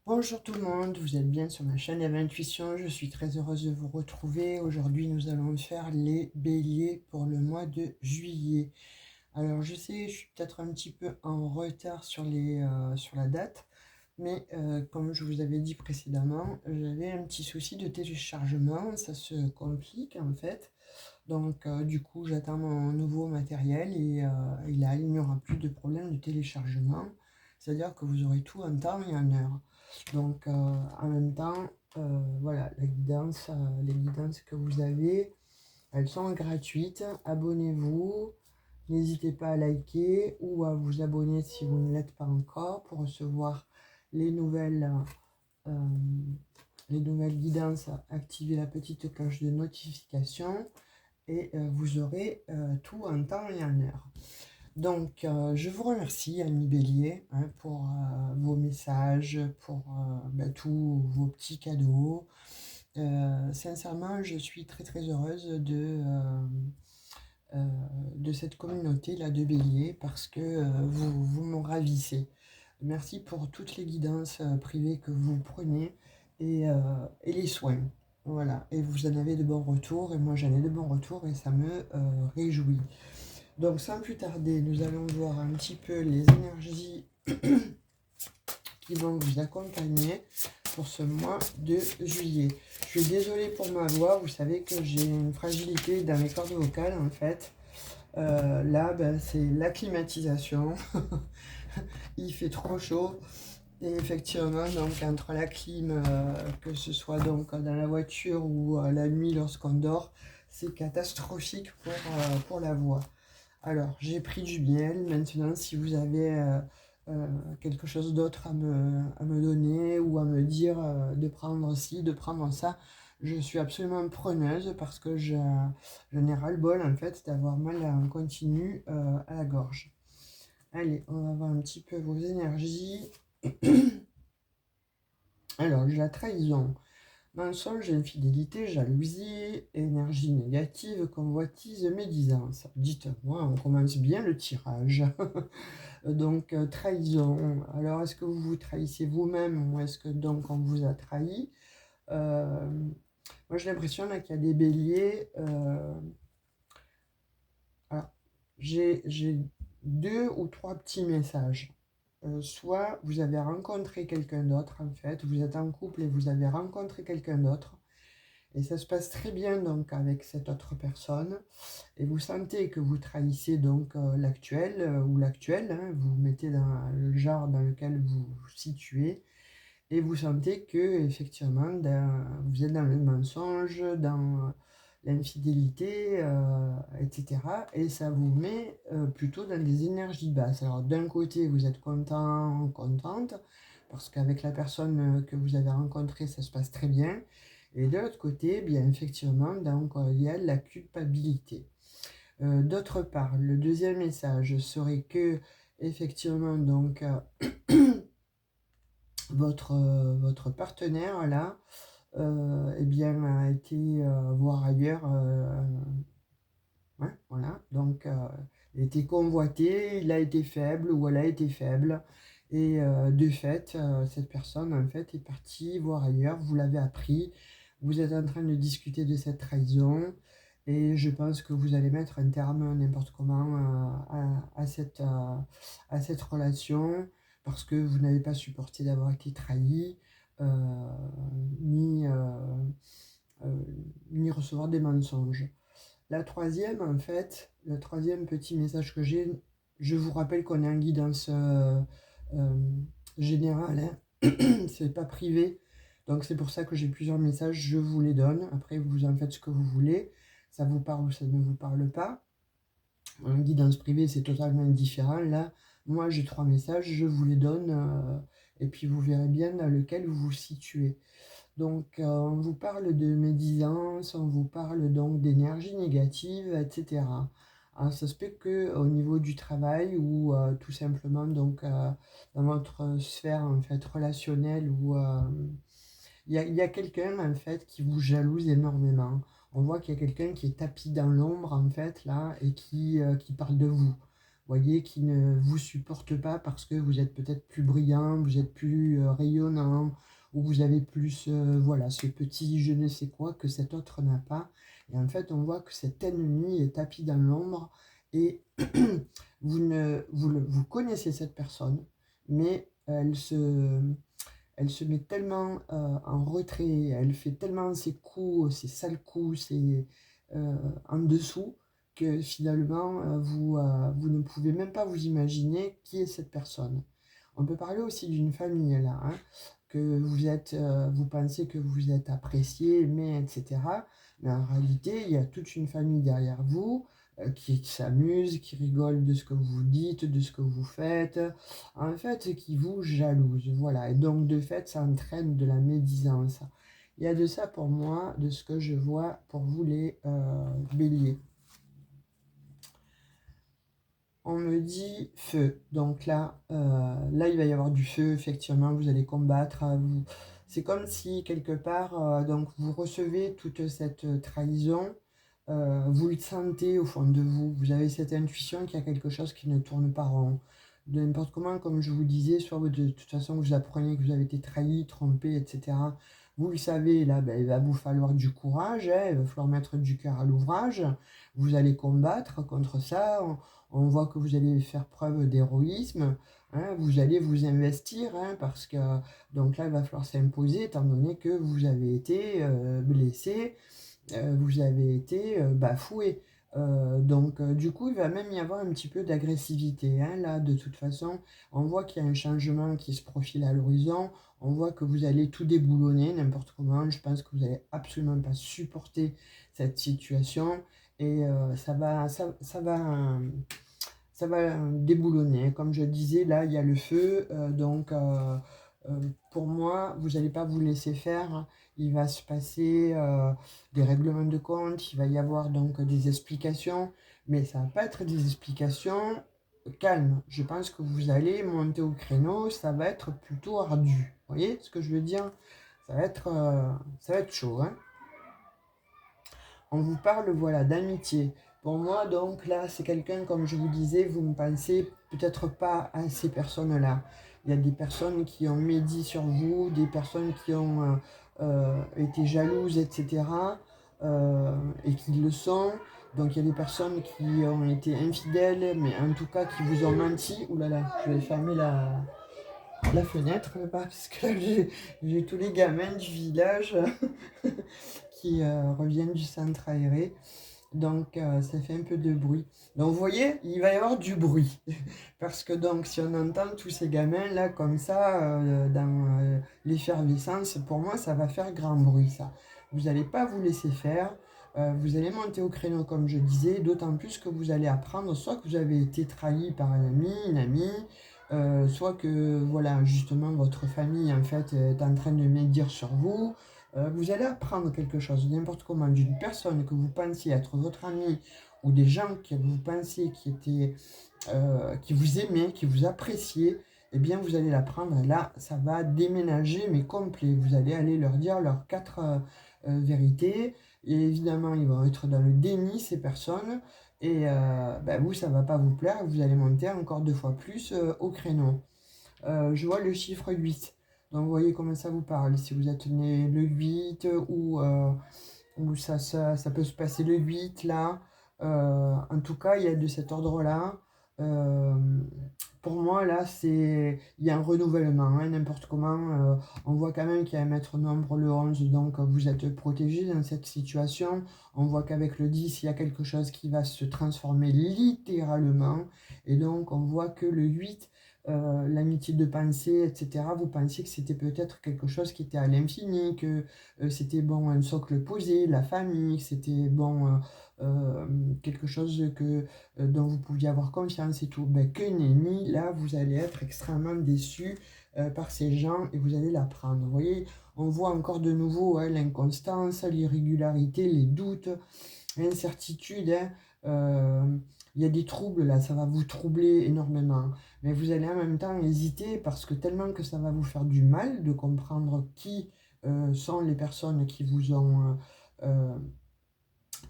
Bonjour tout le monde, vous êtes bien sur ma chaîne Eve Intuition, je suis très heureuse de vous retrouver. Aujourd'hui nous allons faire les béliers pour le mois de juillet. Alors je sais, je suis peut-être un petit peu en retard sur sur la date, mais comme je vous avais dit précédemment, j'avais un petit souci de téléchargement, ça se complique en fait. Donc du coup j'attends mon nouveau matériel et là il n'y aura plus de problème de téléchargement, c'est-à-dire que vous aurez tout en temps et en heure. Donc en même temps, voilà, les guidances que vous avez, elles sont gratuites. Abonnez-vous, n'hésitez pas à liker ou à vous abonner si vous ne l'êtes pas encore pour recevoir les nouvelles, euh, les nouvelles guidances. Activez la petite cloche de notification et vous aurez tout en temps et en heure. Donc, je vous remercie, Annie Bélier, hein, pour vos messages, pour tous vos petits cadeaux. Sincèrement, je suis très très heureuse euh, de cette communauté-là de Bélier parce que vous me ravissez. Merci pour toutes les guidances privées que vous prenez et les soins. Voilà, et vous en avez de bons retours, et moi j'en ai de bons retours, et ça me réjouit. Donc sans plus tarder, nous allons voir un petit peu les énergies qui vont vous accompagner pour ce mois de juillet. Je suis désolée pour ma voix, vous savez que j'ai une fragilité dans mes cordes vocales en fait. Là, c'est la climatisation. Il fait trop chaud. Et effectivement, donc entre la clim, que ce soit donc dans la voiture ou la nuit lorsqu'on dort, c'est catastrophique pour la voix. Alors, j'ai pris du miel. Maintenant, si vous avez quelque chose d'autre à me donner ou à me dire de prendre ci, de prendre ça, je suis absolument preneuse parce que je n'ai ras-le-bol en fait d'avoir mal en continu à la gorge. Allez, on va voir un petit peu vos énergies. Alors, j'ai la trahison. Mensonge, infidélité, jalousie, énergie négative, convoitise, médisance. Dites-moi, on commence bien le tirage. Donc, trahison. Alors, est-ce que vous vous trahissez vous-même ou est-ce que donc on vous a trahi? Euh, Moi, j'ai l'impression là qu'il y a des béliers. Alors, j'ai deux ou trois petits messages. Soit vous avez rencontré quelqu'un d'autre, en fait, vous êtes en couple et vous avez rencontré quelqu'un d'autre. Et ça se passe très bien donc avec cette autre personne. Et vous sentez que vous trahissez donc l'actuel ou l'actuelle, hein, vous vous mettez dans le genre dans lequel vous vous situez. Et vous sentez que effectivement vous êtes dans le mensonge, dans l'infidélité, etc. Et ça vous met plutôt dans des énergies basses. Alors d'un côté, vous êtes content, contente, parce qu'avec la personne que vous avez rencontrée, ça se passe très bien. Et de l'autre côté, bien effectivement, donc, il y a la culpabilité. D'autre part, le deuxième message serait que, effectivement, donc, votre partenaire, là, eh bien, a été voir ailleurs. Ouais, voilà, donc, il a été convoité, il a été faible ou elle a été faible. Et de fait, cette personne, en fait, est partie voir ailleurs, vous l'avez appris, vous êtes en train de discuter de cette trahison, et je pense que vous allez mettre un terme n'importe comment à cette relation, parce que vous n'avez pas supporté d'avoir été trahi, euh, ni, euh, euh, ni recevoir des mensonges. La troisième, en fait, le troisième petit message que j'ai, je vous rappelle qu'on est en guidance euh, générale, hein. C'est pas privé. Donc c'est pour ça que j'ai plusieurs messages, je vous les donne. Après, vous en faites ce que vous voulez. Ça vous parle ou ça ne vous parle pas. En guidance privée, c'est totalement différent. Là, moi, j'ai trois messages, je vous les donne. Et puis, vous verrez bien dans lequel vous vous situez. Donc, on vous parle de médisance, on vous parle donc d'énergie négative, etc. Alors, ça se peut que au niveau du travail ou tout simplement donc dans votre sphère en fait relationnelle où il y a quelqu'un en fait qui vous jalouse énormément. On voit qu'il y a quelqu'un qui est tapis dans l'ombre en fait là et qui parle de vous. voyez, qui ne vous supportent pas parce que vous êtes peut-être plus brillant, vous êtes plus rayonnant, ou vous avez plus, voilà, ce petit je ne sais quoi que cet autre n'a pas. Et en fait, on voit que cet ennemi est tapis dans l'ombre et vous connaissez cette personne, mais elle se met tellement en retrait, elle fait tellement ses coups, ses sales coups, en dessous, que finalement, vous ne pouvez même pas vous imaginer qui est cette personne. On peut parler aussi d'une famille là, hein, que vous pensez que vous êtes apprécié, aimé, etc. Mais en réalité, il y a toute une famille derrière vous qui s'amuse, qui rigole de ce que vous dites, de ce que vous faites, en fait, qui vous jalouse. Voilà, et donc de fait, ça entraîne de la médisance. Il y a de ça pour moi, de ce que je vois pour vous les béliers. On me dit feu. Donc là, il va y avoir du feu, effectivement, vous allez combattre. C'est comme si, quelque part, donc vous recevez toute cette trahison, vous le sentez au fond de vous. Vous avez cette intuition qu'il y a quelque chose qui ne tourne pas rond. De n'importe comment, comme je vous disais, soit de toute façon vous apprenez que vous avez été trahi, trompé, etc. Vous le savez, là, ben, il va vous falloir du courage, hein, il va falloir mettre du cœur à l'ouvrage. Vous allez combattre contre ça. On voit que vous allez faire preuve d'héroïsme, hein, vous allez vous investir, hein, parce que donc là, il va falloir s'imposer, étant donné que vous avez été blessé, vous avez été bafoué. Donc du coup, il va même y avoir un petit peu d'agressivité, hein, là, de toute façon. On voit qu'il y a un changement qui se profile à l'horizon. On voit que vous allez tout déboulonner, n'importe comment. Je pense que vous n'allez absolument pas supporter cette situation. Et ça va déboulonner. Comme je disais, là, il y a le feu. Pour moi, vous n'allez pas vous laisser faire. Il va se passer des règlements de compte. Il va y avoir donc des explications. Mais ça ne va pas être des explications calmes. Je pense que vous allez monter au créneau. Ça va être plutôt ardu. Vous voyez ce que je veux dire? Ça va être chaud, hein. On vous parle, voilà, d'amitié. Pour moi, donc là, c'est quelqu'un, comme je vous disais, vous ne pensez peut-être pas à ces personnes-là. Il y a des personnes qui ont médit sur vous, des personnes qui ont été jalouses, etc. Et qui le sont. Donc il y a des personnes qui ont été infidèles, mais en tout cas qui vous ont menti. Ouh là là, je vais fermer la fenêtre parce que là, j'ai tous les gamins du village qui reviennent du centre aéré. Donc ça fait un peu de bruit. Donc vous voyez, il va y avoir du bruit. Parce que donc si on entend tous ces gamins là comme ça dans l'effervescence, pour moi ça va faire grand bruit ça. Vous n'allez pas vous laisser faire. Vous allez monter au créneau comme je disais, d'autant plus que vous allez apprendre soit que vous avez été trahi par un ami, une amie, soit que voilà justement votre famille en fait est en train de médire sur vous. Vous allez apprendre quelque chose, n'importe comment, d'une personne que vous pensiez être votre ami ou des gens que vous pensiez qui vous aimaient, qui vous appréciaient, eh bien vous allez l'apprendre. Là, ça va déménager, mais complet. Vous allez aller leur dire leurs quatre vérités. Et évidemment, ils vont être dans le déni, ces personnes. Et ben, vous, ça ne va pas vous plaire. Vous allez monter encore 2 fois plus au créneau. Je vois le chiffre 8. Donc vous voyez comment ça vous parle. Si vous êtes né le 8 ou ça peut se passer le 8 là. En tout cas, il y a de cet ordre-là. Euh, pour moi, là, il y a un renouvellement, hein, n'importe comment. On voit quand même qu'il y a un maître nombre le 11, donc vous êtes protégé dans cette situation. On voit qu'avec le 10, il y a quelque chose qui va se transformer littéralement. Et donc, on voit que le 8, l'amitié de pensée, etc., vous pensiez que c'était peut-être quelque chose qui était à l'infini, que c'était bon un socle posé, la famille, que c'était bon quelque chose dont vous pouviez avoir confiance et tout. Ben, que nenni, là vous allez être extrêmement déçu par ces gens et vous allez l'apprendre. Vous voyez, on voit encore de nouveau hein, l'inconstance, l'irrégularité, les doutes, l'incertitude. Hein, il y a des troubles là, ça va vous troubler énormément. Mais vous allez en même temps hésiter parce que tellement que ça va vous faire du mal de comprendre qui sont les personnes qui vous ont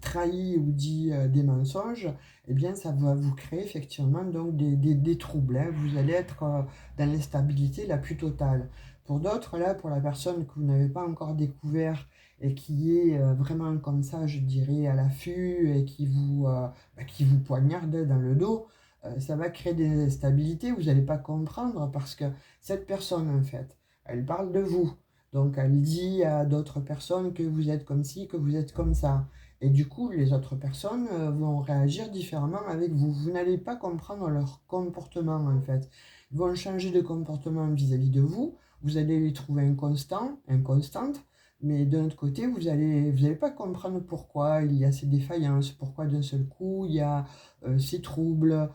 trahi ou dit des mensonges, eh bien ça va vous créer effectivement donc des troubles, hein. Vous allez être dans l'instabilité la plus totale. Pour d'autres, là, pour la personne que vous n'avez pas encore découvert et qui est vraiment comme ça, je dirais, à l'affût et qui vous poignarde dans le dos, ça va créer des instabilités, vous n'allez pas comprendre parce que cette personne, en fait, elle parle de vous. Donc elle dit à d'autres personnes que vous êtes comme ci, que vous êtes comme ça. Et du coup, les autres personnes vont réagir différemment avec vous. Vous n'allez pas comprendre leur comportement en fait. Ils vont changer de comportement vis-à-vis de vous. Vous allez les trouver inconstantes. Mais d'un autre côté, vous allez pas comprendre pourquoi il y a ces défaillances, pourquoi d'un seul coup il y a ces troubles,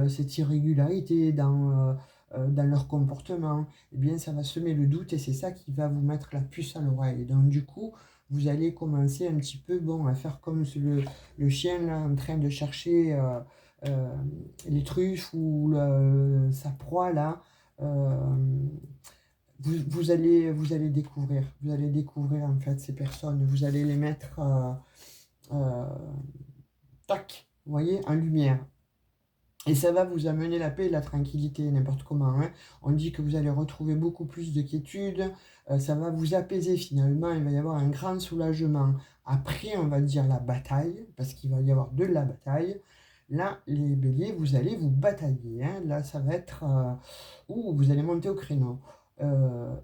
cette irrégularité dans leur comportement. Eh bien, ça va semer le doute et c'est ça qui va vous mettre la puce à l'oreille. Donc, du coup, vous allez commencer un petit peu bon, à faire comme le chien là, en train de chercher euh, les truffes ou sa proie là. Euh, vous allez découvrir en fait ces personnes, vous allez les mettre euh, tac, vous voyez, en lumière. Et ça va vous amener la paix et la tranquillité, n'importe comment, hein. On dit que vous allez retrouver beaucoup plus de quiétude, ça va vous apaiser finalement, il va y avoir un grand soulagement. Après, on va dire la bataille, parce qu'il va y avoir de la bataille. Là, les béliers, vous allez vous batailler, hein. Là, ça va être... ouh, vous allez monter au créneau.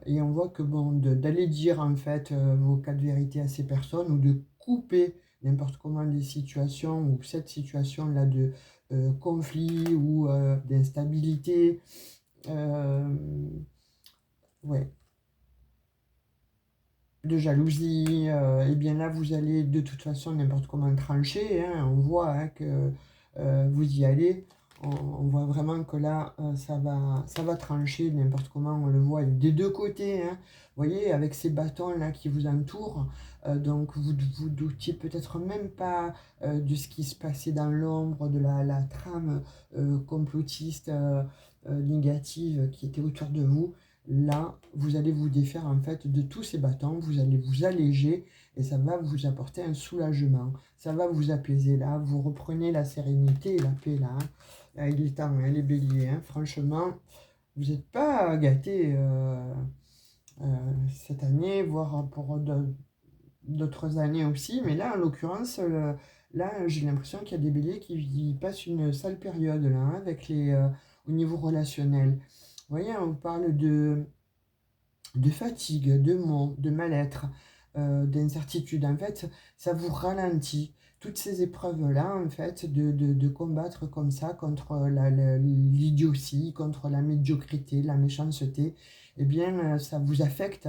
Et on voit que bon, d'aller dire en fait vos cas de vérité à ces personnes ou de couper n'importe comment des situations ou cette situation-là de conflit ou d'instabilité. euh, ouais, de jalousie, et bien là vous allez de toute façon n'importe comment trancher, hein. On voit hein, que vous y allez, on voit vraiment que là ça va trancher n'importe comment, on le voit des deux côtés, hein. Vous voyez, avec ces bâtons là qui vous entourent, donc vous doutiez peut-être même pas de ce qui se passait dans l'ombre, de la trame complotiste négative qui était autour de vous. Là, vous allez vous défaire en fait de tous ces bâtons, vous allez vous alléger et ça va vous apporter un soulagement. Ça va vous apaiser là, vous reprenez la sérénité et la paix là, hein. Là, il est temps, hein, les béliers, hein. Franchement, vous n'êtes pas gâtés cette année, voire pour d'autres années aussi, mais là, en l'occurrence, là, j'ai l'impression qu'il y a des béliers qui passent une sale période là, hein, avec au niveau relationnel. Vous voyez, on parle de fatigue, de maux, de mal-être, d'incertitude. En fait, ça vous ralentit. Toutes ces épreuves-là, en fait, de combattre comme ça contre l'idiotie, contre la médiocrité, la méchanceté, eh bien, ça vous affecte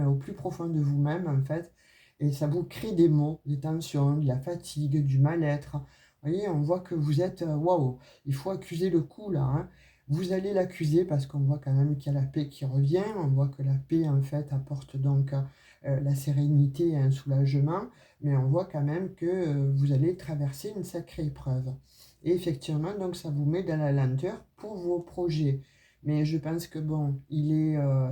au plus profond de vous-même, en fait, et ça vous crée des maux, des tensions, de la fatigue, du mal-être. Vous voyez, on voit que vous êtes, waouh, il faut accuser le coup, là, hein. Vous allez l'accuser parce qu'on voit quand même qu'il y a la paix qui revient, on voit que la paix en fait apporte donc la sérénité et un soulagement, mais on voit quand même que vous allez traverser une sacrée épreuve. Et effectivement, donc ça vous met dans la lenteur pour vos projets. Mais je pense que bon,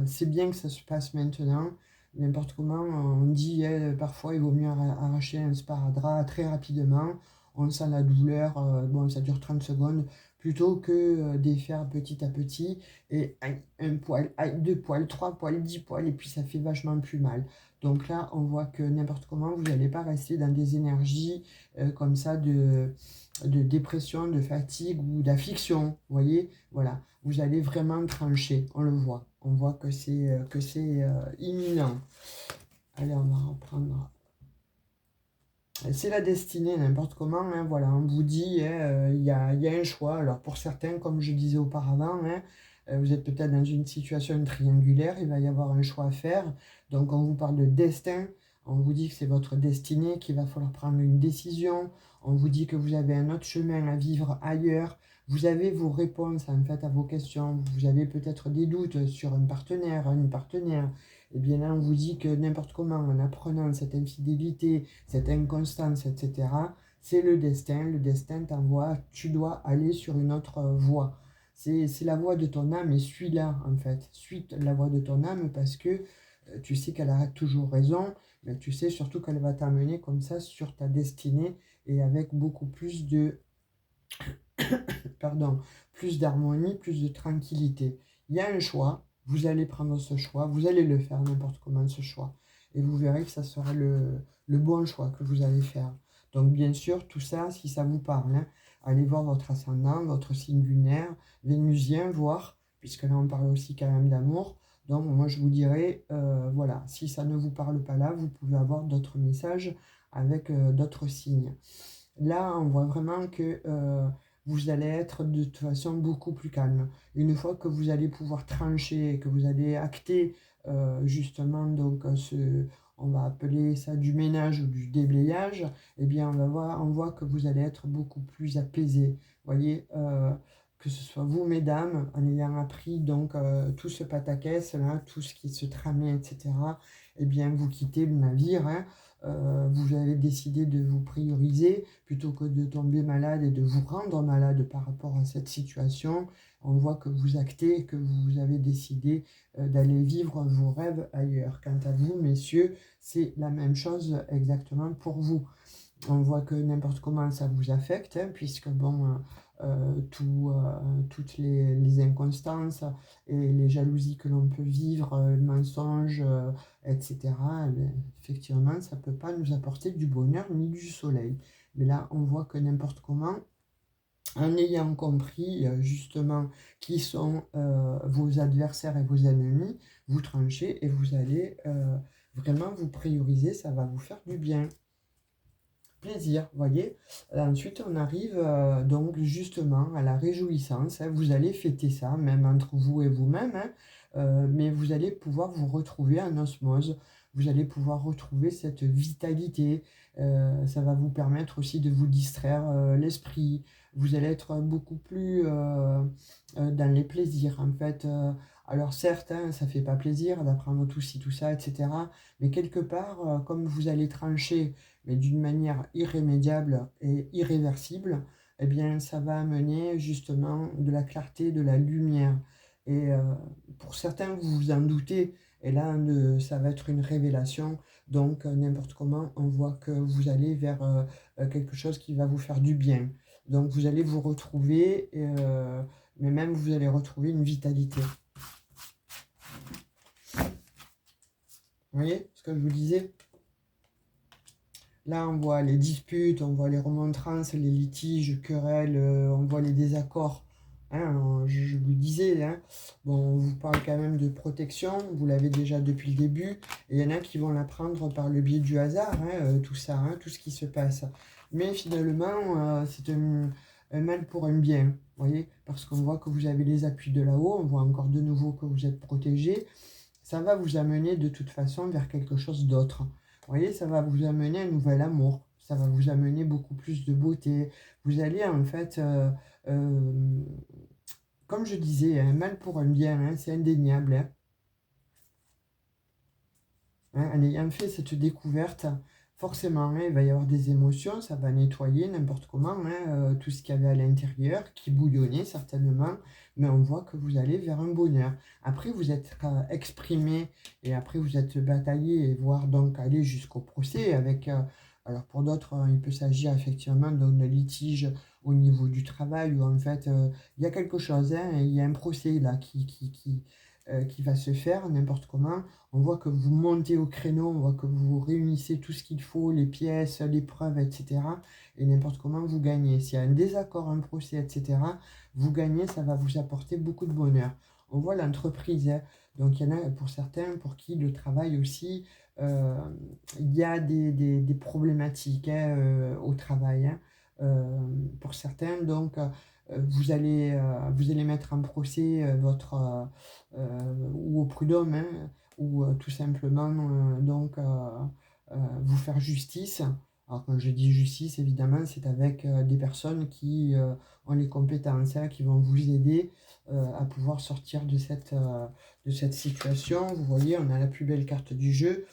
c'est bien que ça se passe maintenant. N'importe comment, on dit parfois il vaut mieux arracher un sparadrap très rapidement. On sent la douleur, bon, ça dure 30 secondes plutôt que défaire petit à petit et un poil, deux poils, trois poils, 10 poils, et puis ça fait vachement plus mal. Donc là, on voit que n'importe comment, vous n'allez pas rester dans des énergies comme ça de dépression, de fatigue ou d'affliction. Vous voyez, voilà, vous allez vraiment trancher, on le voit. On voit que c'est imminent. Allez, on va reprendre. C'est la destinée, n'importe comment, hein, voilà, on vous dit, hein, il y a un choix. Alors pour certains, comme je disais auparavant, hein, vous êtes peut-être dans une situation triangulaire, il va y avoir un choix à faire. Donc on vous parle de destin, on vous dit que c'est votre destinée, qu'il va falloir prendre une décision, on vous dit que vous avez un autre chemin à vivre ailleurs. Vous avez vos réponses en fait à vos questions, vous avez peut-être des doutes sur un partenaire, une partenaire. Et bien là, on vous dit que n'importe comment, en apprenant cette infidélité, cette inconstance, etc., c'est le destin. Le destin t'envoie, tu dois aller sur une autre voie. C'est la voie de ton âme et suis-la, en fait. Suis la voie de ton âme parce que Tu sais qu'elle a toujours raison, mais tu sais surtout qu'elle va t'amener comme ça sur ta destinée et avec beaucoup plus de, pardon, plus d'harmonie, plus de tranquillité. Il y a un choix, vous allez prendre ce choix, vous allez le faire n'importe comment ce choix. Et vous verrez que ça sera le bon choix que vous allez faire. Donc bien sûr, tout ça, si ça vous parle, hein, allez voir votre ascendant, votre signe lunaire, vénusien, voir, puisque là on parle aussi quand même d'amour. Donc moi je vous dirais, voilà, si ça ne vous parle pas là, vous pouvez avoir d'autres messages avec d'autres signes. Là, on voit vraiment que vous allez être de toute façon beaucoup plus calme. Une fois que vous allez pouvoir trancher, que vous allez acter justement donc on va appeler ça du ménage ou du déblayage, eh bien on voit que vous allez être beaucoup plus apaisé. Voyez, que ce soit vous, mesdames, en ayant appris donc tout ce pataquès là, tout ce qui se tramait, etc. Eh bien vous quittez le navire, hein. Vous avez décidé de vous prioriser plutôt que de tomber malade et de vous rendre malade par rapport à cette situation. On voit que vous actez, que vous avez décidé d'aller vivre vos rêves ailleurs. Quant à vous, messieurs, c'est la même chose exactement pour vous. On voit que n'importe comment ça vous affecte, hein, puisque bon, toutes les inconstances et les jalousies que l'on peut vivre, le mensonge, etc., eh bien, effectivement, ça ne peut pas nous apporter du bonheur ni du soleil. Mais là, on voit que n'importe comment, en ayant compris justement qui sont vos adversaires et vos ennemis, vous tranchez et vous allez vraiment vous prioriser, ça va vous faire du bien plaisir, voyez. Ensuite, on arrive donc justement à la réjouissance, hein. Vous allez fêter ça, même entre vous et vous-même, hein, mais vous allez pouvoir vous retrouver en osmose. Vous allez pouvoir retrouver cette vitalité. Ça va vous permettre aussi de vous distraire l'esprit. Vous allez être beaucoup plus dans les plaisirs, en fait. Alors certes, hein, ça fait pas plaisir d'apprendre tout ci, tout ça, etc. Mais quelque part, comme vous allez trancher mais d'une manière irrémédiable et irréversible, eh bien, ça va amener justement de la clarté, de la lumière. Et pour certains, vous vous en doutez, et là, ça va être une révélation. Donc, n'importe comment, on voit que vous allez vers quelque chose qui va vous faire du bien. Donc, vous allez vous retrouver, mais même vous allez retrouver une vitalité. Vous voyez ce que je vous disais? Là, on voit les disputes, on voit les remontrances, les litiges, querelles, on voit les désaccords. Hein, je vous disais, hein, bon, on vous parle quand même de protection, vous l'avez déjà depuis le début, et il y en a qui vont l'apprendre par le biais du hasard, hein, tout ça, hein, tout ce qui se passe. Mais finalement, c'est un mal pour un bien, vous voyez, parce qu'on voit que vous avez les appuis de là-haut, on voit encore de nouveau que vous êtes protégé. Ça va vous amener de toute façon vers quelque chose d'autre. Vous voyez, ça va vous amener un nouvel amour, ça va vous amener beaucoup plus de beauté. Vous allez en fait, euh, comme je disais, un mal pour un bien, hein, c'est indéniable, hein. Hein, en ayant fait cette découverte, forcément, hein, il va y avoir des émotions, ça va nettoyer n'importe comment, hein, tout ce qu'il y avait à l'intérieur, qui bouillonnait certainement, mais on voit que vous allez vers un bonheur. Après, vous êtes exprimé et après, vous êtes bataillé et voire donc aller jusqu'au procès avec. Alors pour d'autres, il peut s'agir effectivement d'un litige au niveau du travail où en fait, il y a quelque chose, hein, il y a un procès là qui va se faire n'importe comment. On voit que vous montez au créneau, on voit que vous réunissez tout ce qu'il faut, les pièces, les preuves, etc. Et n'importe comment vous gagnez. S'il y a un désaccord, un procès, etc., vous gagnez, ça va vous apporter beaucoup de bonheur. On voit l'entreprise, hein. Donc il y en a pour certains pour qui le travail aussi, euh, il y a des problématiques, hein, au travail, hein. Pour certains, donc vous allez mettre en procès ou au prud'homme, hein, ou tout simplement vous faire justice. Alors quand je dis justice, évidemment, c'est avec des personnes qui ont les compétences, hein, qui vont vous aider à pouvoir sortir de cette situation. Vous voyez, on a la plus belle carte du jeu,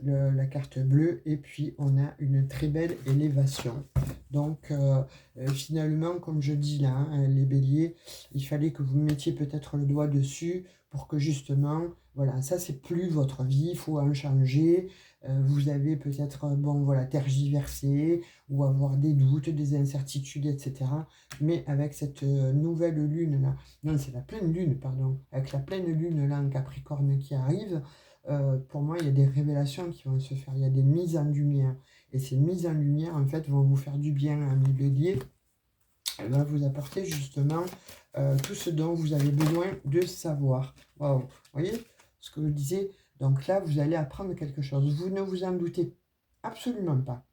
la carte bleue, et puis on a une très belle élévation. Donc finalement, comme je dis là, hein, les béliers, il fallait que vous mettiez peut-être le doigt dessus pour que justement Voilà, ça c'est plus votre vie, il faut en changer. Vous avez peut-être, bon voilà, tergiversé ou avoir des doutes, des incertitudes, etc. Mais avec cette nouvelle lune là, non c'est la pleine lune, pardon, avec la pleine lune là en Capricorne qui arrive, pour moi il y a des révélations qui vont se faire, il y a des mises en lumière. Et ces mises en lumière en fait vont vous faire du bien à mi bélier. Elle va vous apporter justement tout ce dont vous avez besoin de savoir. Waouh, vous voyez ce que je disais? Donc là, vous allez apprendre quelque chose. Vous ne vous en doutez absolument pas.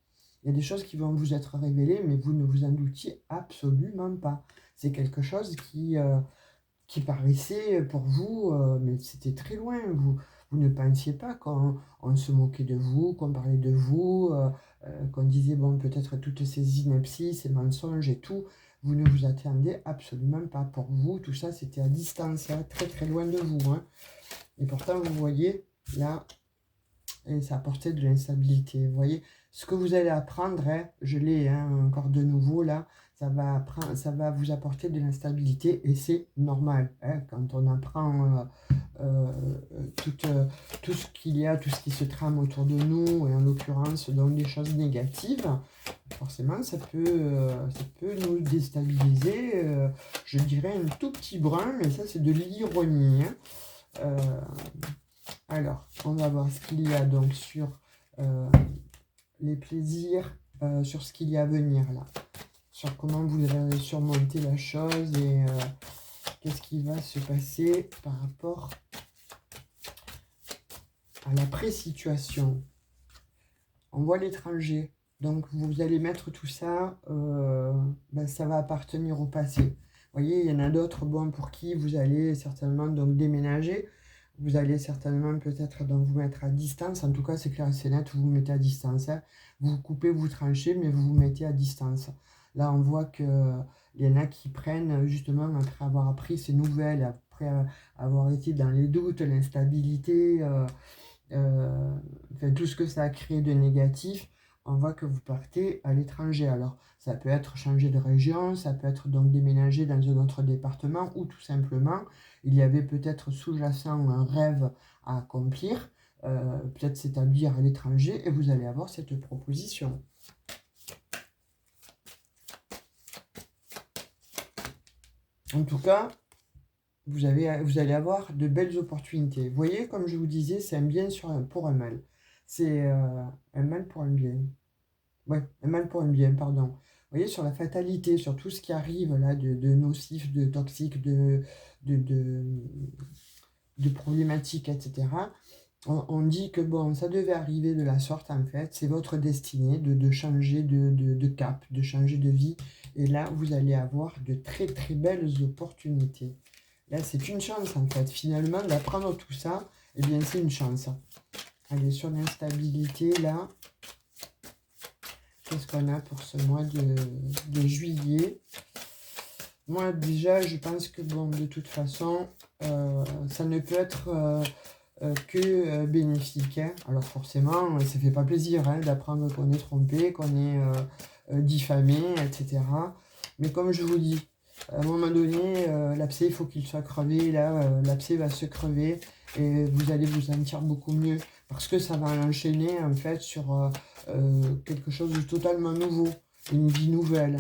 Il y a des choses qui vont vous être révélées, mais vous ne vous en doutiez absolument pas. C'est quelque chose qui paraissait pour vous, mais c'était très loin. Vous ne pensiez pas qu'on se moquait de vous, qu'on parlait de vous, qu'on disait, bon, peut-être toutes ces inepties, ces mensonges et tout. Vous ne vous attendez absolument pas. Pour vous, tout ça, c'était à distance, hein, très très loin de vous. Hein. Et pourtant, vous voyez, là, et ça apportait de l'instabilité. Vous voyez, ce que vous allez apprendre, hein, je l'ai encore de nouveau là, ça va vous apporter de l'instabilité et c'est normal. Hein, quand on apprend euh, tout, tout ce qu'il y a, tout ce qui se trame autour de nous, et en l'occurrence donc des choses négatives, forcément ça peut nous déstabiliser, je dirais un tout petit brin, mais ça c'est de l'ironie. Hein. Alors, on va voir ce qu'il y a donc sur les plaisirs, sur ce qu'il y a à venir là, sur comment vous allez surmonter la chose et qu'est-ce qui va se passer par rapport à la pré-situation. On voit l'étranger, donc vous allez mettre tout ça, ça va appartenir au passé. Vous voyez, il y en a d'autres, bon, pour qui vous allez certainement donc déménager. Vous allez certainement peut-être donc vous mettre à distance. En tout cas, c'est clair et c'est net, vous vous mettez à distance. Hein. Vous coupez, vous tranchez, mais vous vous mettez à distance. Là, on voit qu'il y en a qui prennent justement après avoir appris ces nouvelles, après avoir été dans les doutes, l'instabilité, enfin, tout ce que ça a créé de négatif, on voit que vous partez à l'étranger. Alors, ça peut être changer de région, ça peut être donc déménager dans un autre département, ou tout simplement, il y avait peut-être sous-jacent un rêve à accomplir, peut-être s'établir à l'étranger, et vous allez avoir cette proposition. En tout cas, vous allez avoir de belles opportunités. Vous voyez, comme je vous disais, c'est un bien pour un mal. C'est un mal pour un bien. Ouais, un mal pour un bien, pardon. Vous voyez, sur la fatalité, sur tout ce qui arrive là de nocif, de toxique, de, de, de problématiques, etc. On dit que bon, ça devait arriver de la sorte en fait. C'est votre destinée de changer de cap, de changer de vie. Et là, vous allez avoir de très très belles opportunités. Là, c'est une chance en fait. Finalement, d'apprendre tout ça, eh bien, c'est une chance. Allez, sur l'instabilité, là, qu'est-ce qu'on a pour ce mois de juillet? Moi, déjà, je pense que, bon, de toute façon, ça ne peut être que bénéfique. Hein. Alors, forcément, ça ne fait pas plaisir hein, d'apprendre qu'on est trompé, qu'on est diffamé, etc. Mais comme je vous dis, à un moment donné, l'abcès, il faut qu'il soit crevé. Là, l'abcès va se crever et vous allez vous sentir beaucoup mieux parce que ça va enchaîner en fait sur quelque chose de totalement nouveau, une vie nouvelle.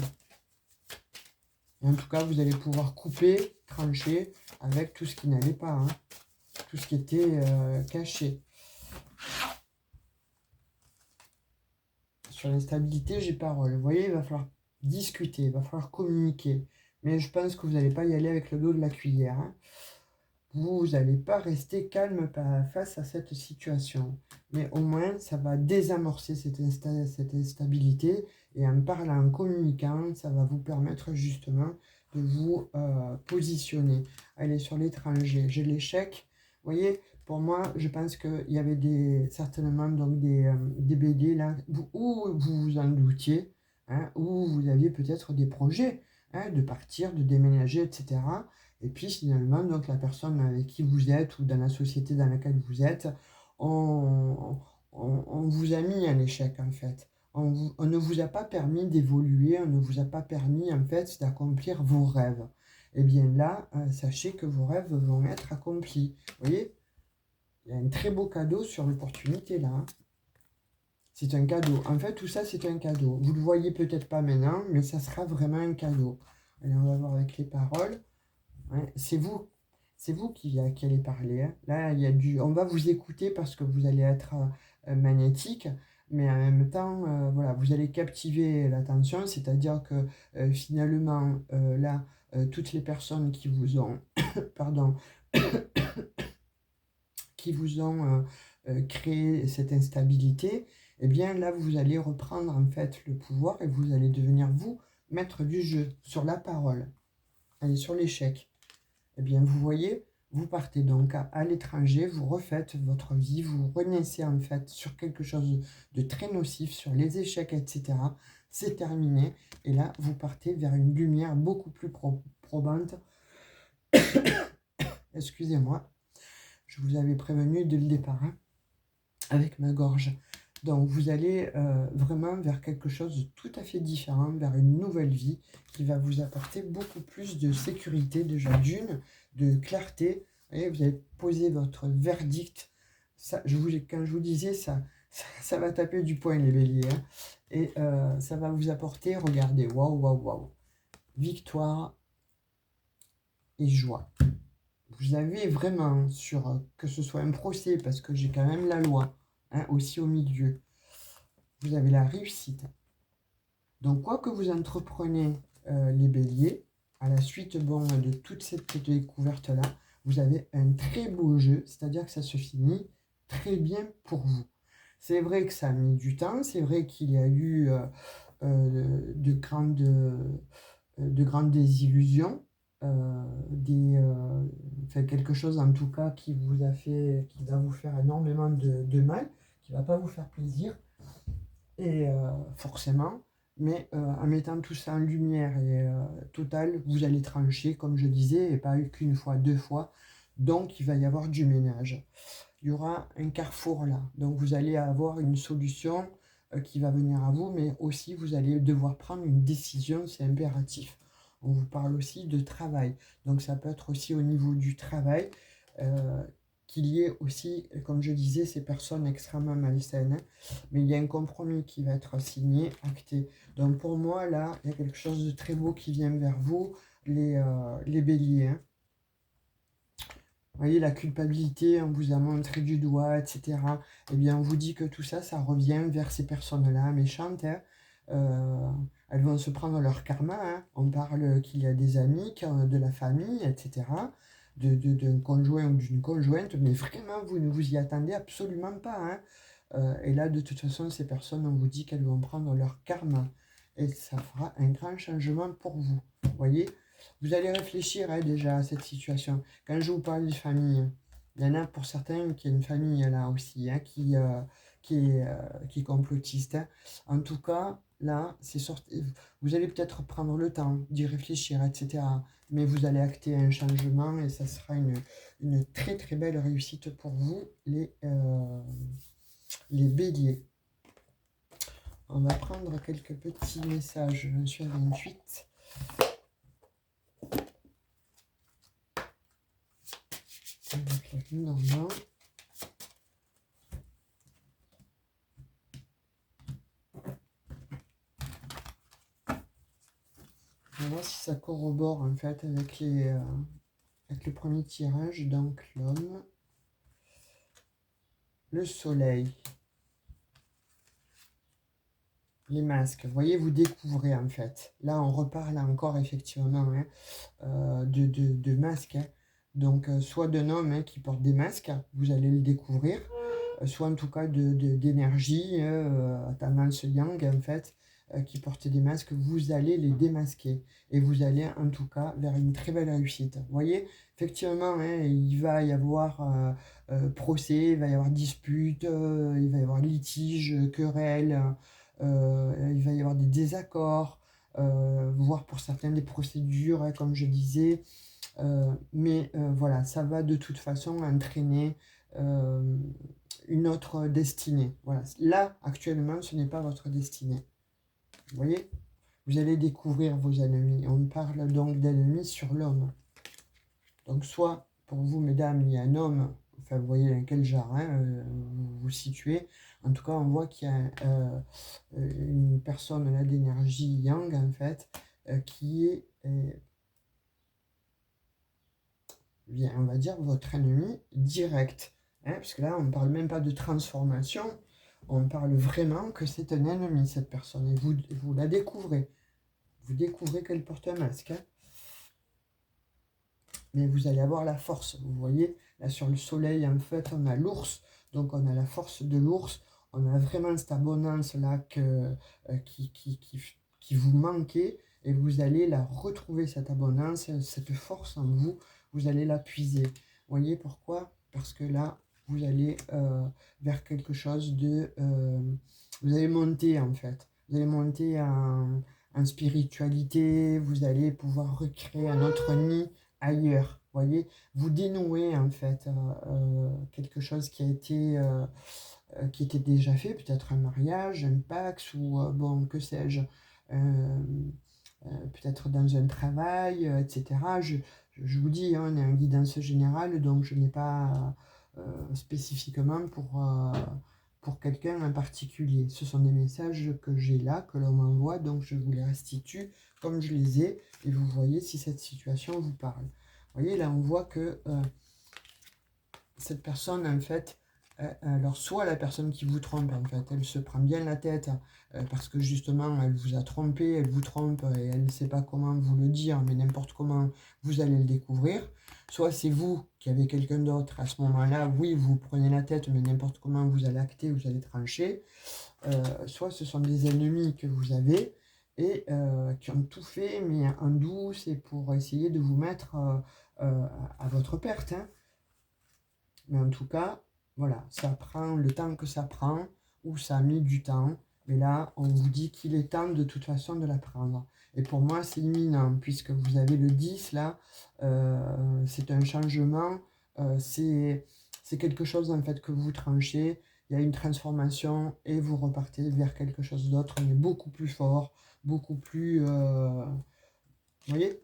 Et en tout cas, vous allez pouvoir couper, trancher avec tout ce qui n'allait pas, hein, tout ce qui était caché. Sur l'instabilité, j'ai parole. Vous voyez, il va falloir discuter, il va falloir communiquer. Mais je pense que vous n'allez pas y aller avec le dos de la cuillère. Hein. Vous n'allez pas rester calme face à cette situation. Mais au moins, ça va désamorcer cette instabilité. Et en parlant, en communiquant, ça va vous permettre justement de vous positionner. Allez, sur l'étranger, j'ai l'échec. Vous voyez, pour moi, je pense qu'il y avait certainement donc des BD là, où vous vous en doutiez, hein, où vous aviez peut-être des projets hein, de partir, de déménager, etc. Et puis finalement, donc la personne avec qui vous êtes ou dans la société dans laquelle vous êtes, on vous a mis un échec en fait. On ne vous a pas permis d'évoluer, on ne vous a pas permis en fait d'accomplir vos rêves. Et bien là, sachez que vos rêves vont être accomplis. Vous voyez, Il y a un très beau cadeau sur l'opportunité là. Hein. C'est un cadeau. En fait, tout ça, c'est un cadeau. Vous ne le voyez peut-être pas maintenant, mais ça sera vraiment un cadeau. Allez, on va voir avec les paroles. Ouais, c'est vous qui allez parler. Hein. Là, il y a on va vous écouter parce que vous allez être magnétique, mais en même temps, voilà, vous allez captiver l'attention, c'est-à-dire que finalement, là, toutes les personnes qui vous ont, pardon, qui vous ont créé cette instabilité, eh bien là, vous allez reprendre en fait le pouvoir et vous allez devenir vous, maître du jeu, sur la parole, allez, sur l'échec. Eh bien, vous voyez, vous partez donc à l'étranger, vous refaites votre vie, vous renaissez en fait sur quelque chose de très nocif, sur les échecs, etc. C'est terminé. Et là, vous partez vers une lumière beaucoup plus probante. Excusez-moi, je vous avais prévenu dès le départ, hein, avec ma gorge. Donc, vous allez vraiment vers quelque chose de tout à fait différent, vers une nouvelle vie qui va vous apporter beaucoup plus de sécurité, déjà d'une, de clarté. Et vous allez poser votre verdict. Ça, quand je vous disais, ça va taper du poing, les béliers. Hein. Et ça va vous apporter, regardez, waouh, waouh, waouh, victoire et joie. Vous avez vraiment, sur que ce soit un procès, parce que j'ai quand même la loi, hein, aussi au milieu, vous avez la réussite. Donc, quoi que vous entreprenez, les béliers, à la suite de toute cette découverte-là, vous avez un très beau jeu, c'est-à-dire que ça se finit très bien pour vous. C'est vrai que ça a mis du temps, c'est vrai qu'il y a eu de grandes désillusions, enfin, quelque chose en tout cas qui va vous faire énormément de mal, qui ne va pas vous faire plaisir. Et forcément, mais en mettant tout ça en lumière et totale, vous allez trancher, comme je disais, et pas qu'une fois, deux fois. Donc, il va y avoir du ménage. Il y aura un carrefour là. Donc, vous allez avoir une solution qui va venir à vous, mais aussi, vous allez devoir prendre une décision, c'est impératif. On vous parle aussi de travail. Donc, ça peut être aussi au niveau du travail. Qu'il y ait aussi, comme je disais, ces personnes extrêmement malsaines, hein, mais il y a un compromis qui va être signé, acté. Donc pour moi, là, il y a quelque chose de très beau qui vient vers vous, les béliers. Hein. Vous voyez, la culpabilité, on vous a montré du doigt, etc. Eh bien, on vous dit que tout ça, ça revient vers ces personnes-là, méchantes. Hein. Elles vont se prendre leur karma. Hein. On parle qu'il y a des amis, de la famille, etc. D'un conjoint ou d'une conjointe, mais vraiment, vous ne vous y attendez absolument pas. Hein. Et là, de toute façon, ces personnes, on vous dit qu'elles vont prendre leur karma. Et ça fera un grand changement pour vous. Vous voyez? Vous allez réfléchir hein, déjà à cette situation. Quand je vous parle de famille, il y en a pour certains qui a une famille là aussi, hein, qui est complotiste. Hein. En tout cas, là, vous allez peut-être prendre le temps d'y réfléchir, etc. Mais vous allez acter un changement et ça sera une très très belle réussite pour vous, les béliers. On va prendre quelques petits messages. Je suis à 28. Avec la lune en main. On va voir si ça corrobore en fait avec le premier tirage. Donc l'homme, le soleil, les masques. Vous voyez, vous découvrez en fait. Là, on reparle encore effectivement hein, de masques. Hein. Donc, soit d'un homme hein, qui porte des masques, vous allez le découvrir, soit en tout cas d'énergie, à tendance yang en fait, qui portent des masques, vous allez les démasquer. Et vous allez en tout cas vers une très belle réussite. Vous voyez, effectivement, hein, il va y avoir procès, il va y avoir dispute, il va y avoir litige, querelle, il va y avoir des désaccords, voire pour certains des procédures, hein, comme je disais. Mais voilà, ça va de toute façon entraîner une autre destinée. Voilà. Là, actuellement, ce n'est pas votre destinée. Vous voyez? Vous allez découvrir vos ennemis. On parle donc d'ennemis sur l'homme. Donc soit, pour vous, mesdames, il y a un homme enfin, vous voyez dans quel genre vous vous situez. En tout cas, on voit qu'il y a une personne là d'énergie yang, en fait, qui est, bien, on va dire, votre ennemi direct. Hein, parce que là, on ne parle même pas de transformation, on parle vraiment que c'est un ennemi, cette personne. Et vous la découvrez. Vous découvrez qu'elle porte un masque. Hein. Mais vous allez avoir la force. Vous voyez, là sur le soleil, en fait, on a l'ours. Donc on a la force de l'ours. On a vraiment cette abondance-là qui vous manquait. Et vous allez la retrouver, cette abondance, cette force en vous. Vous allez la puiser. Vous voyez pourquoi? Parce que là, vous allez vers quelque chose de... vous allez monter, en fait. Vous allez monter en spiritualité. Vous allez pouvoir recréer un autre nid ailleurs. Voyez, vous dénouez en fait quelque chose qui était déjà fait, peut-être un mariage, un Pax ou bon, que sais-je, peut-être dans un travail, etc. Je vous dis, hein, on est en guidance générale, donc je n'ai pas spécifiquement pour quelqu'un en particulier. Ce sont des messages que j'ai là, que l'on m'envoie, donc je vous les restitue comme je les ai, et vous voyez si cette situation vous parle. Vous voyez, là on voit que cette personne, en fait, alors soit la personne qui vous trompe, en fait, elle se prend bien la tête parce que justement, elle vous a trompé, elle vous trompe et elle ne sait pas comment vous le dire, mais n'importe comment, vous allez le découvrir. Soit c'est vous qui avez quelqu'un d'autre à ce moment-là, oui, vous prenez la tête, mais n'importe comment, vous allez acter, vous allez trancher. Soit ce sont des ennemis que vous avez et qui ont tout fait, mais en douce et pour essayer de vous mettre à votre perte. Hein. Mais en tout cas, voilà, ça prend le temps que ça prend, ou ça a mis du temps. Mais là, on vous dit qu'il est temps de toute façon de la prendre. Et pour moi, c'est imminent, puisque vous avez le 10 là, c'est un changement, c'est quelque chose en fait que vous tranchez, il y a une transformation et vous repartez vers quelque chose d'autre, mais beaucoup plus fort, beaucoup plus... vous voyez,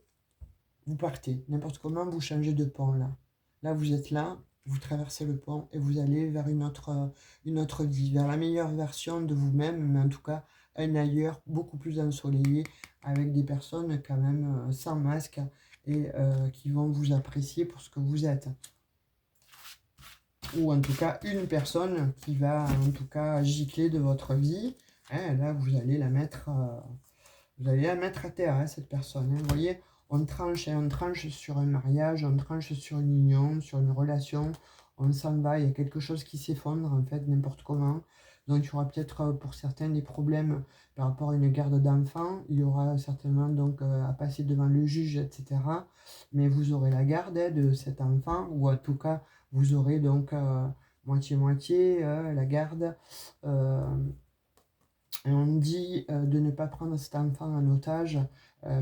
vous partez, n'importe comment, vous changez de pont là. Là, vous êtes là, vous traversez le pont et vous allez vers une autre vie, vers la meilleure version de vous-même, mais en tout cas, un ailleurs beaucoup plus ensoleillé, avec des personnes quand même sans masque et qui vont vous apprécier pour ce que vous êtes. Ou en tout cas, une personne qui va en tout cas gicler de votre vie. Hein, là, vous allez la mettre à terre, hein, cette personne. Hein. Vous voyez, on tranche sur un mariage, on tranche sur une union, sur une relation, on s'en va, il y a quelque chose qui s'effondre, en fait, n'importe comment. Donc, il y aura peut-être pour certains des problèmes par rapport à une garde d'enfants. Il y aura certainement donc à passer devant le juge, etc. Mais vous aurez la garde de cet enfant, ou en tout cas, vous aurez donc moitié-moitié la garde. Et on dit de ne pas prendre cet enfant en otage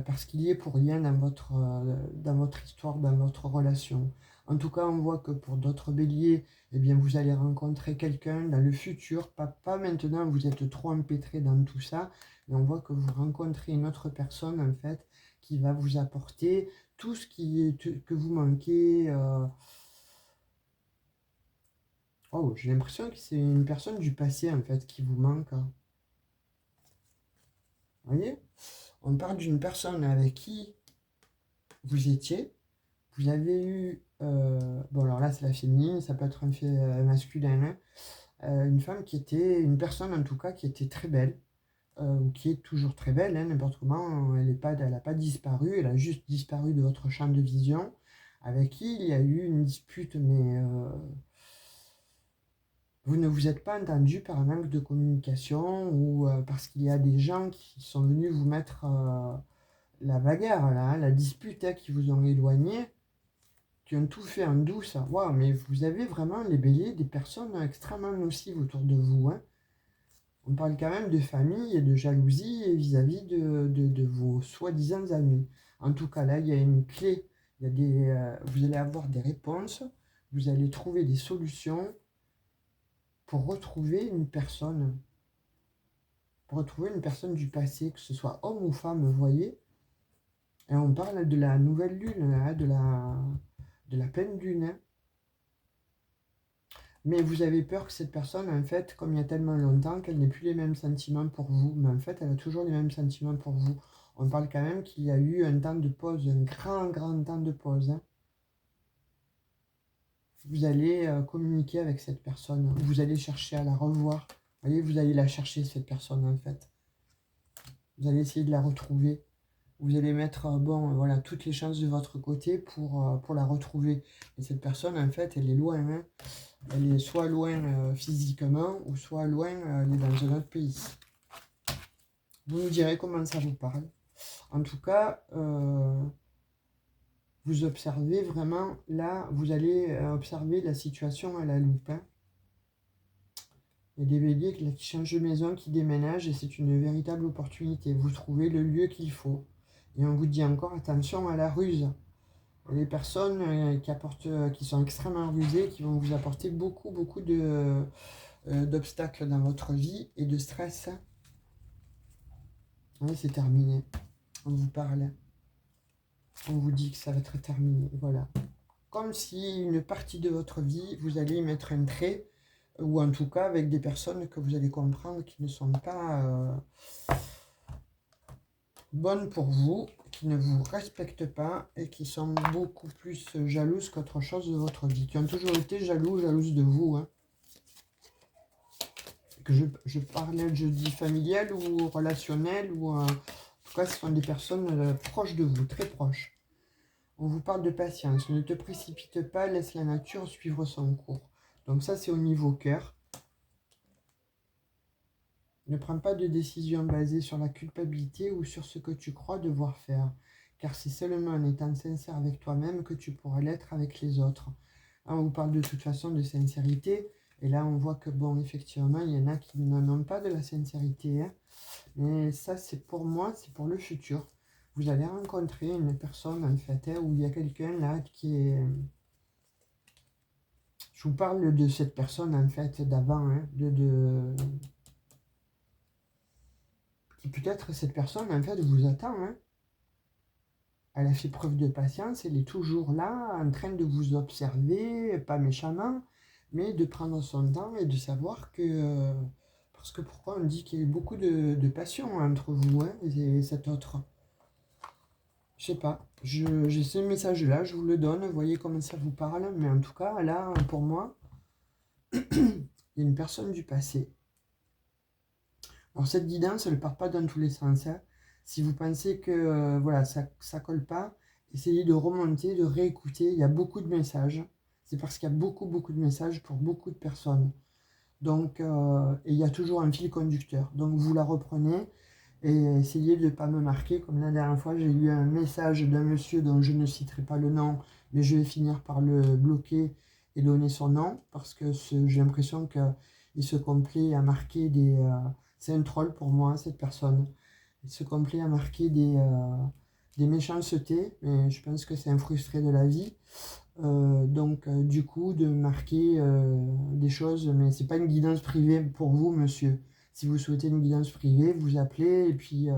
parce qu'il y est pour rien dans votre histoire, dans votre relation. En tout cas, on voit que pour d'autres béliers, eh bien, vous allez rencontrer quelqu'un dans le futur, pas maintenant, vous êtes trop empêtré dans tout ça, mais on voit que vous rencontrez une autre personne, en fait, qui va vous apporter tout ce que vous manquez. Oh, j'ai l'impression que c'est une personne du passé, en fait, qui vous manque. Hein. Vous voyez? On parle d'une personne avec qui vous étiez, vous avez eu, bon alors là c'est la féminine, ça peut être un fait masculin, hein, une femme qui était, une personne en tout cas qui était très belle, ou qui est toujours très belle, hein, n'importe comment, elle n'a pas disparu, elle a juste disparu de votre champ de vision, avec qui il y a eu une dispute, mais vous ne vous êtes pas entendu par un manque de communication, ou parce qu'il y a des gens qui sont venus vous mettre la bagarre, là, hein, la dispute hein, qui vous ont éloigné, qui ont tout fait en douce. Waouh, mais vous avez vraiment, les béliers, des personnes extrêmement nocives autour de vous. Hein. On parle quand même de famille et de jalousie vis-à-vis de vos soi-disant amis. En tout cas, là, il y a une clé. Il y a vous allez avoir des réponses. Vous allez trouver des solutions pour retrouver une personne. Pour retrouver une personne du passé, que ce soit homme ou femme, vous voyez. Et on parle de la nouvelle lune, là, de la pleine lune. Hein. Mais vous avez peur que cette personne, en fait, comme il y a tellement longtemps, qu'elle n'ait plus les mêmes sentiments pour vous. Mais en fait, elle a toujours les mêmes sentiments pour vous. On parle quand même qu'il y a eu un temps de pause, un grand, grand temps de pause, hein. Vous allez communiquer avec cette personne. Vous allez chercher à la revoir. Vous voyez, vous allez la chercher, cette personne, en fait. Vous allez essayer de la retrouver. Vous allez mettre bon, voilà, toutes les chances de votre côté pour la retrouver. Et cette personne, en fait, elle est loin, hein. Elle est soit loin physiquement, ou soit loin, elle est dans un autre pays. Vous nous direz comment ça vous parle. En tout cas, vous observez vraiment, là, vous allez observer la situation à la loupe, hein. Il y a des béliers qui changent de maison, qui déménagent, et c'est une véritable opportunité. Vous trouvez le lieu qu'il faut. Et on vous dit encore attention à la ruse. Les personnes qui sont extrêmement rusées, qui vont vous apporter beaucoup, beaucoup d'obstacles dans votre vie et de stress. Oui, c'est terminé. On vous parle. On vous dit que ça va être terminé. Voilà. Comme si une partie de votre vie, vous allez y mettre un trait, ou en tout cas avec des personnes que vous allez comprendre qui ne sont pas bonnes pour vous, qui ne vous respectent pas et qui sont beaucoup plus jalouses qu'autre chose de votre vie, qui ont toujours été jalouses de vous, hein. Que je parlais, je dis familial ou relationnel, ou en tout cas ce sont des personnes proches de vous, très proches. On vous parle de patience, ne te précipite pas, laisse la nature suivre son cours. Donc ça c'est au niveau cœur. Ne prends pas de décision basée sur la culpabilité ou sur ce que tu crois devoir faire, car c'est seulement en étant sincère avec toi-même que tu pourras l'être avec les autres. Hein, on vous parle de toute façon de sincérité, et là on voit que bon, effectivement, il y en a qui n'en ont pas de la sincérité, hein. Mais ça c'est pour moi, c'est pour le futur. Vous allez rencontrer une personne en fait, hein, où il y a quelqu'un là qui est... Je vous parle de cette personne en fait d'avant, hein, qui peut-être cette personne en fait vous attend, hein. Elle a fait preuve de patience, elle est toujours là, en train de vous observer, pas méchamment, mais de prendre son temps et de savoir que... parce que pourquoi on dit qu'il y a eu beaucoup de passion entre vous, hein, et cet autre. Je sais pas, j'ai ce message-là, je vous le donne, vous voyez comment ça vous parle, mais en tout cas, là, pour moi, il y a une personne du passé. Alors cette guidance, elle ne part pas dans tous les sens, hein. Si vous pensez que voilà, ça ne colle pas, essayez de remonter, de réécouter. Il y a beaucoup de messages. C'est parce qu'il y a beaucoup, beaucoup de messages pour beaucoup de personnes. Donc, et il y a toujours un fil conducteur. Donc vous la reprenez et essayez de ne pas me marquer. Comme la dernière fois, j'ai eu un message d'un monsieur dont je ne citerai pas le nom, mais je vais finir par le bloquer et donner son nom, parce que j'ai l'impression qu'il se complaît à marquer des... c'est un troll pour moi, cette personne. Il se complaît à marquer des méchancetés, mais je pense que c'est un frustré de la vie. Donc, du coup, de marquer des choses, mais c'est pas une guidance privée pour vous, monsieur. Si vous souhaitez une guidance privée, vous appelez et puis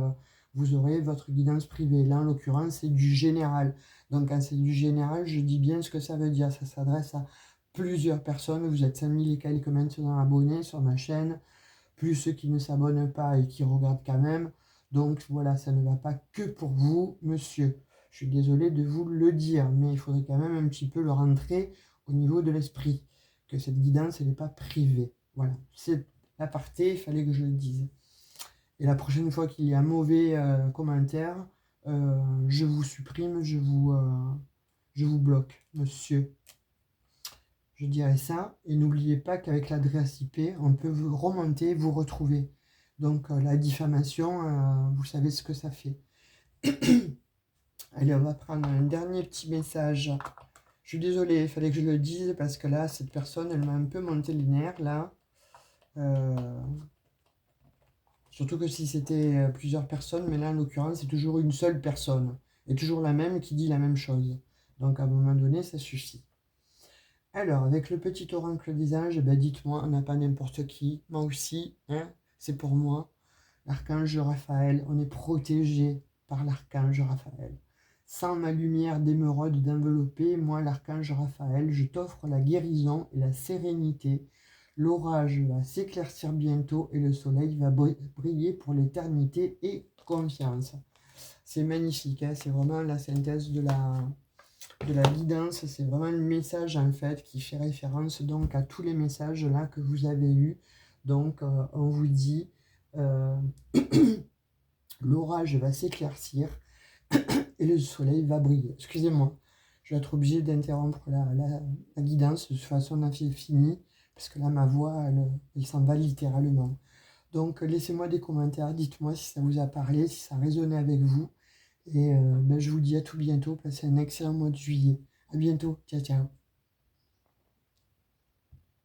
vous aurez votre guidance privée. Là, en l'occurrence, c'est du général. Donc, quand c'est du général, je dis bien ce que ça veut dire. Ça s'adresse à plusieurs personnes. Vous êtes 5000 et quelques maintenant abonnés sur ma chaîne, plus ceux qui ne s'abonnent pas et qui regardent quand même. Donc, voilà, ça ne va pas que pour vous, monsieur. Je suis désolé de vous le dire, mais il faudrait quand même un petit peu le rentrer au niveau de l'esprit, que cette guidance, elle n'est pas privée. Voilà, c'est l'aparté, il fallait que je le dise. Et la prochaine fois qu'il y a un mauvais commentaire, je vous supprime, je vous bloque, monsieur. Je dirais ça. Et n'oubliez pas qu'avec l'adresse IP, on peut vous remonter, vous retrouver. Donc la diffamation, vous savez ce que ça fait. Allez, on va prendre un dernier petit message. Je suis désolé, il fallait que je le dise parce que là, cette personne, elle m'a un peu monté les nerfs, là. Surtout que si c'était plusieurs personnes, mais là, en l'occurrence, c'est toujours une seule personne. Et toujours la même qui dit la même chose. Donc, à un moment donné, ça suffit. Alors, avec le petit oracle des anges, ben dites-moi, on n'a pas n'importe qui. Moi aussi, hein, c'est pour moi. L'archange Raphaël, on est protégé par l'archange Raphaël. Sans ma lumière d'émeraude d'envelopper, moi l'archange Raphaël, je t'offre la guérison et la sérénité. L'orage va s'éclaircir bientôt et le soleil va briller pour l'éternité et confiance. C'est magnifique, hein, c'est vraiment la synthèse de la guidance, c'est vraiment le message en fait qui fait référence donc à tous les messages là que vous avez eus. Donc on vous dit l'orage va s'éclaircir et le soleil va briller. Excusez-moi, je vais être obligé d'interrompre la guidance, de toute façon on a fini, parce que là ma voix elle s'en va littéralement. Donc laissez-moi des commentaires, dites-moi si ça vous a parlé, si ça a résonné avec vous. Et ben, je vous dis à tout bientôt, passez un excellent mois de juillet. À bientôt, ciao ciao.